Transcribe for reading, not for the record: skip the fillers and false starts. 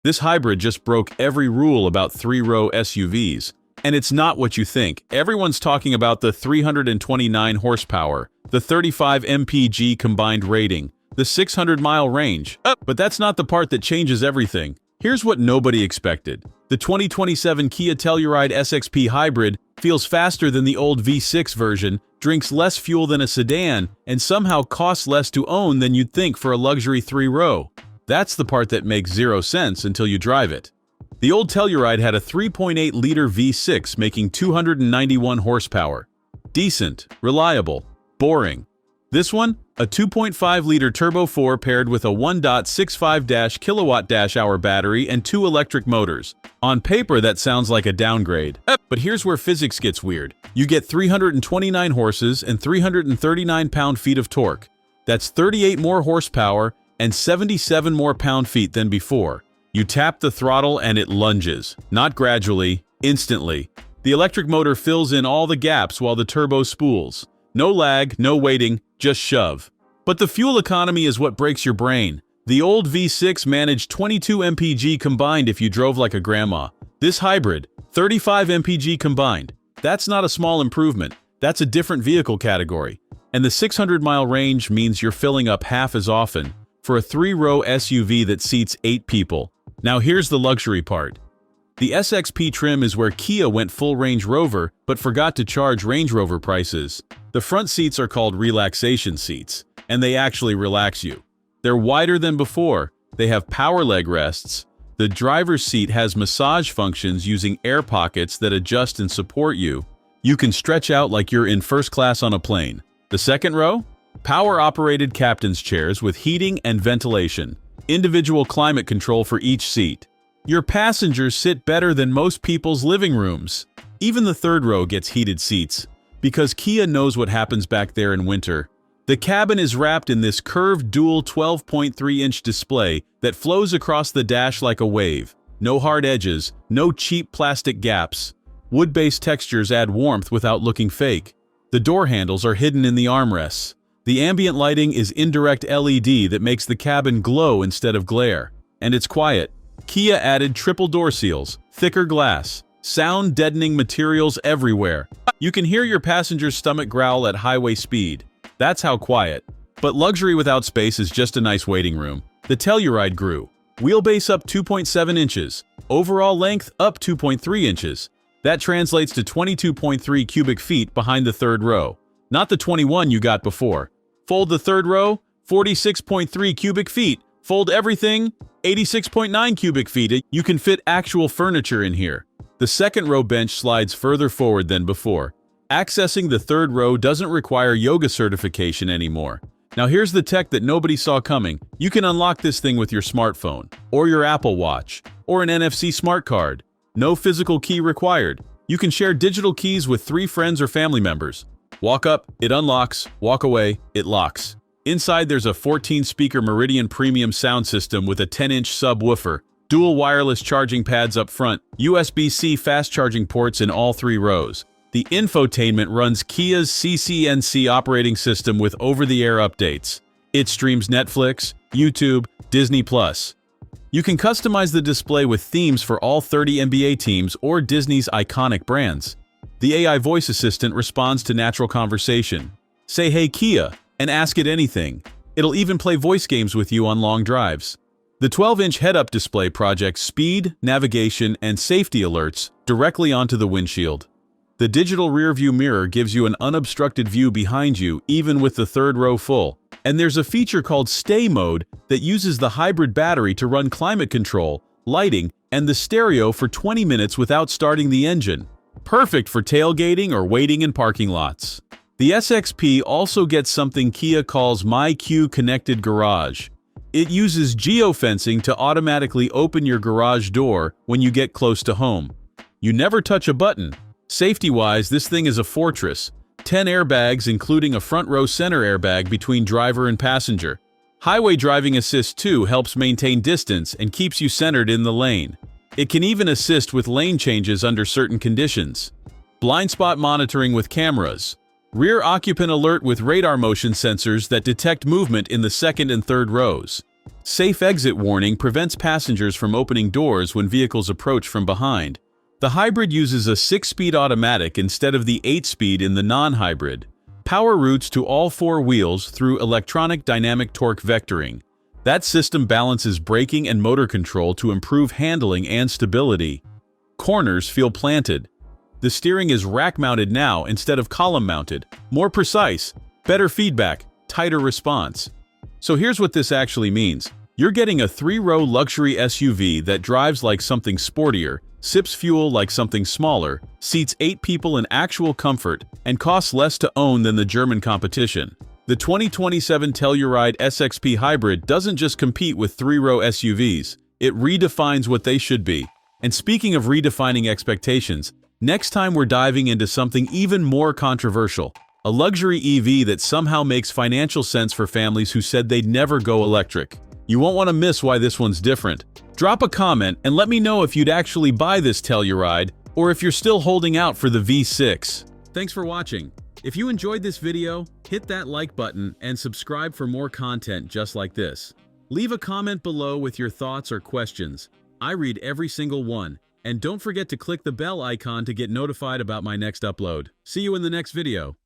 This hybrid just broke every rule about three-row SUVs. And it's not what you think. Everyone's talking about the 329 horsepower, the 35 mpg combined rating, the 600-mile range. But that's not the part that changes everything. Here's what nobody expected. The 2027 Kia Telluride SXP Hybrid feels faster than the old V6 version, drinks less fuel than a sedan, and somehow costs less to own than you'd think for a luxury three-row. That's the part that makes zero sense until you drive it. The old Telluride had a 3.8-liter V6 making 291 horsepower. Decent, reliable, boring. This one, a 2.5-liter Turbo 4 paired with a 1.65 kilowatt-hour battery and 2 electric motors. On paper, that sounds like a downgrade. But here's where physics gets weird. You get 329 horses and 339 pound-feet of torque. That's 38 more horsepower and 77 more pound-feet than before. You tap the throttle and it lunges, not gradually, instantly. The electric motor fills in all the gaps while the turbo spools. No lag, no waiting, just shove. But the fuel economy is what breaks your brain. The old V6 managed 22 mpg combined if you drove like a grandma. This hybrid, 35 mpg combined. That's not a small improvement. That's a different vehicle category. And the 600-mile range means you're filling up half as often for a three-row SUV that seats 8 people. Now here's the luxury part. The SXP trim is where Kia went full Range Rover but forgot to charge Range Rover prices. The front seats are called relaxation seats, and they actually relax you. They're wider than before, they have power leg rests, the driver's seat has massage functions using air pockets that adjust and support you. You can stretch out like you're in first class on a plane. The second row? Power-operated captain's chairs with heating and ventilation. Individual climate control for each seat. Your passengers sit better than most people's living rooms. Even the third row gets heated seats, because Kia knows what happens back there in winter. The cabin is wrapped in this curved dual 12.3-inch display that flows across the dash like a wave. No hard edges, no cheap plastic gaps. Wood-based textures add warmth without looking fake. The door handles are hidden in the armrests. The ambient lighting is indirect LED that makes the cabin glow instead of glare. And it's quiet. Kia added triple door seals, thicker glass, sound-deadening materials everywhere. You can hear your passenger's stomach growl at highway speed. That's how quiet. But luxury without space is just a nice waiting room. The Telluride grew. Wheelbase up 2.7 inches. Overall length up 2.3 inches. That translates to 22.3 cubic feet behind the third row. Not the 21 you got before. Fold the third row, 46.3 cubic feet. Fold everything, 86.9 cubic feet. You can fit actual furniture in here. The second row bench slides further forward than before. Accessing the third row doesn't require yoga certification anymore. Now here's the tech that nobody saw coming. You can unlock this thing with your smartphone, or your Apple Watch, or an NFC smart card. No physical key required. You can share digital keys with 3 friends or family members. Walk up, it unlocks. Walk away, it locks. Inside there's a 14-speaker Meridian premium sound system with a 10-inch subwoofer, dual wireless charging pads up front, USB-C fast charging ports in all 3 rows. The infotainment runs Kia's CCNC operating system with over-the-air updates. It streams Netflix, YouTube, Disney+. You can customize the display with themes for all 30 NBA teams or Disney's iconic brands. The AI voice assistant responds to natural conversation. Say, "Hey Kia," and ask it anything. It'll even play voice games with you on long drives. The 12-inch head-up display projects speed, navigation, and safety alerts directly onto the windshield. The digital rearview mirror gives you an unobstructed view behind you even with the third row full. And there's a feature called Stay Mode that uses the hybrid battery to run climate control, lighting, and the stereo for 20 minutes without starting the engine. Perfect for tailgating or waiting in parking lots. The SXP also gets something Kia calls MyQ Connected Garage. It uses geofencing to automatically open your garage door when you get close to home. You never touch a button. Safety-wise, this thing is a fortress. 10 airbags including a front-row center airbag between driver and passenger. Highway Driving Assist 2 helps maintain distance and keeps you centered in the lane. It can even assist with lane changes under certain conditions. Blind spot monitoring with cameras. Rear occupant alert with radar motion sensors that detect movement in the second and third rows. Safe exit warning prevents passengers from opening doors when vehicles approach from behind. The hybrid uses a 6-speed automatic instead of the 8-speed in the non-hybrid. Power routes to all 4 wheels through electronic dynamic torque vectoring. That system balances braking and motor control to improve handling and stability. Corners feel planted. The steering is rack-mounted now instead of column-mounted. More precise, better feedback, tighter response. So here's what this actually means. You're getting a 3-row luxury SUV that drives like something sportier, sips fuel like something smaller, seats 8 people in actual comfort, and costs less to own than the German competition. The 2027 Telluride SXP Hybrid doesn't just compete with 3-row SUVs, it redefines what they should be. And speaking of redefining expectations, next time we're diving into something even more controversial, a luxury EV that somehow makes financial sense for families who said they'd never go electric. You won't want to miss why this one's different. Drop a comment and let me know if you'd actually buy this Telluride, or if you're still holding out for the V6. Thanks for watching. If you enjoyed this video, hit that like button and subscribe for more content just like this. Leave a comment below with your thoughts or questions. I read every single one. And don't forget to click the bell icon to get notified about my next upload. See you in the next video.